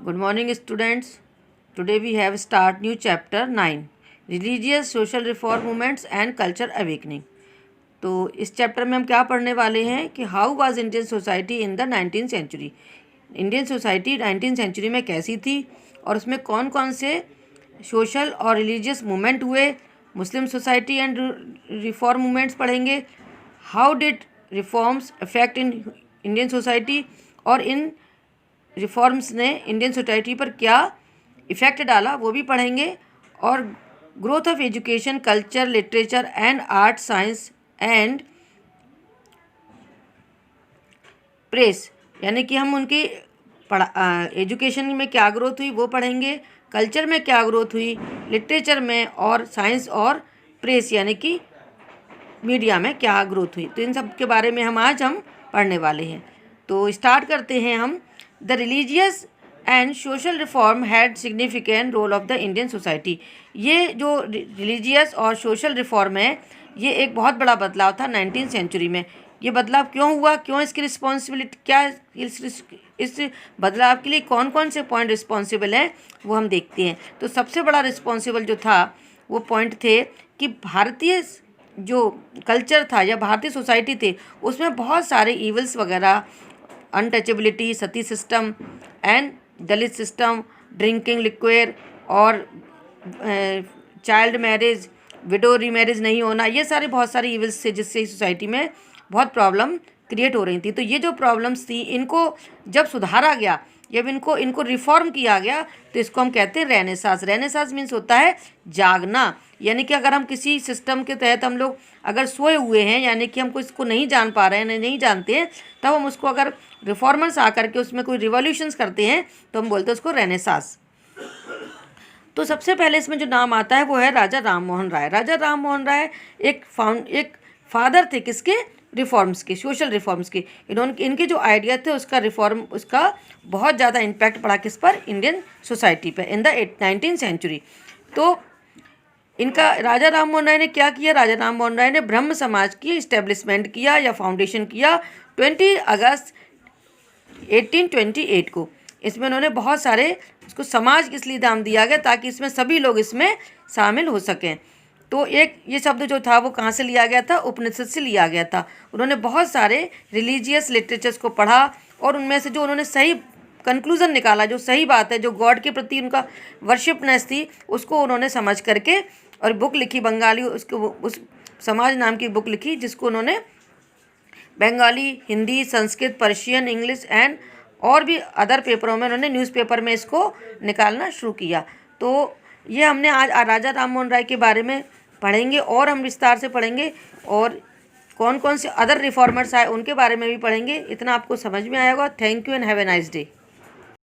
Good morning, students. Today we have start new chapter 9, Religious Social Reform Movements and Culture Awakening. तो इस chapter में हम क्या पढ़ने वाले हैं कि how was Indian society in the 19th century. Indian society 19th century में कैसी थी और उसमें कौन कौन से सोशल और रिलीजियस मूवमेंट हुए। मुस्लिम सोसाइटी एंड रिफॉर्म मूवमेंट्स पढ़ेंगे। How did reforms affect in Indian society और इन रिफॉर्म्स ने इंडियन सोसाइटी पर क्या इफ़ेक्ट डाला वो भी पढ़ेंगे। और growth of education, culture, literature and art, science and press, यानी कि हम उनकी एजुकेशन में क्या ग्रोथ हुई वो पढ़ेंगे, कल्चर में क्या ग्रोथ हुई, लिटरेचर में, और साइंस और प्रेस यानी कि मीडिया में क्या ग्रोथ हुई। तो इन सब के बारे में आज हम पढ़ने वाले हैं। तो स्टार्ट करते हैं हम। The religious and social reform had significant role of the Indian society. ये जो रिलीजियस और सोशल रिफॉर्म है ये एक बहुत बड़ा बदलाव था 19th सेंचुरी में। ये बदलाव क्यों हुआ, क्यों इसकी रिस्पॉन्सिबिलिटी क्या, इस बदलाव के लिए कौन कौन से पॉइंट रिस्पॉन्सिबल हैं वो हम देखते हैं। तो सबसे बड़ा रिस्पॉन्सिबल जो था वो पॉइंट थे कि भारतीय जो कल्चर था या भारतीय सोसाइटी थे उसमें बहुत सारे ईवल्स वगैरह, untouchability, sati system and Dalit system, drinking liquor और चाइल्ड मैरिज, विडो रीमैरिज नहीं होना, ये सारे बहुत सारे ईवल्स थे जिससे सोसाइटी में बहुत प्रॉब्लम क्रिएट हो रही थी। तो ये जो प्रॉब्लम्स थी इनको जब सुधारा गया, जब इनको रिफॉर्म किया गया तो इसको हम कहते हैं रेनेसांस। रेनेसांस मीन्स होता है जागना, यानी कि अगर हम किसी सिस्टम के तहत हम लोग अगर सोए हुए हैं, यानी कि हमको इसको नहीं जान पा रहे हैं, नहीं जानते हैं, तब हम उसको अगर रिफॉर्मर्स आकर के उसमें कोई रिवॉल्यूशंस करते हैं तो हम बोलते हैं उसको रेनेसांस। तो सबसे पहले इसमें जो नाम आता है वो है राजा राम मोहन राय। राजा राम मोहन राय एक फादर थे किसके, रिफॉर्म्स के, सोशल रिफॉर्म्स के। इनके जो आइडिया थे उसका बहुत ज़्यादा इम्पैक्ट पड़ा किस पर, इंडियन सोसाइटी पे इन द 19th सेंचुरी। तो इनका राजा राम मोहन राय ने क्या किया, राजा राम मोहन राय ने ब्रह्म समाज की इस्टेब्लिशमेंट किया या फाउंडेशन किया 20 अगस्त 1828 को। इसमें उन्होंने बहुत सारे, उसको समाज किस लिए नाम दिया गया ताकि इसमें सभी लोग इसमें शामिल हो सकें। तो एक ये शब्द जो था वो कहाँ से लिया गया था, उपनिषद से लिया गया था। उन्होंने बहुत सारे रिलीजियस लिटरेचर्स को पढ़ा और उनमें से जो उन्होंने सही कंक्लूज़न निकाला, जो सही बात है, जो गॉड के प्रति उनका वर्शिपनेस थी, उसको उन्होंने समझ करके और बुक लिखी बंगाली, उसको उस समाज नाम की बुक लिखी जिसको उन्होंने Bengali, Hindi, Sanskrit, Persian, English and और भी अदर पेपरों में उन्होंने न्यूज़पेपर में इसको निकालना शुरू किया। तो ये हमने आज राजा राम मोहन राय के बारे में पढ़ेंगे और हम विस्तार से पढ़ेंगे और कौन कौन से अदर रिफॉर्मर्स आए उनके बारे में भी पढ़ेंगे। इतना आपको समझ में आएगा। Thank you and have a nice day.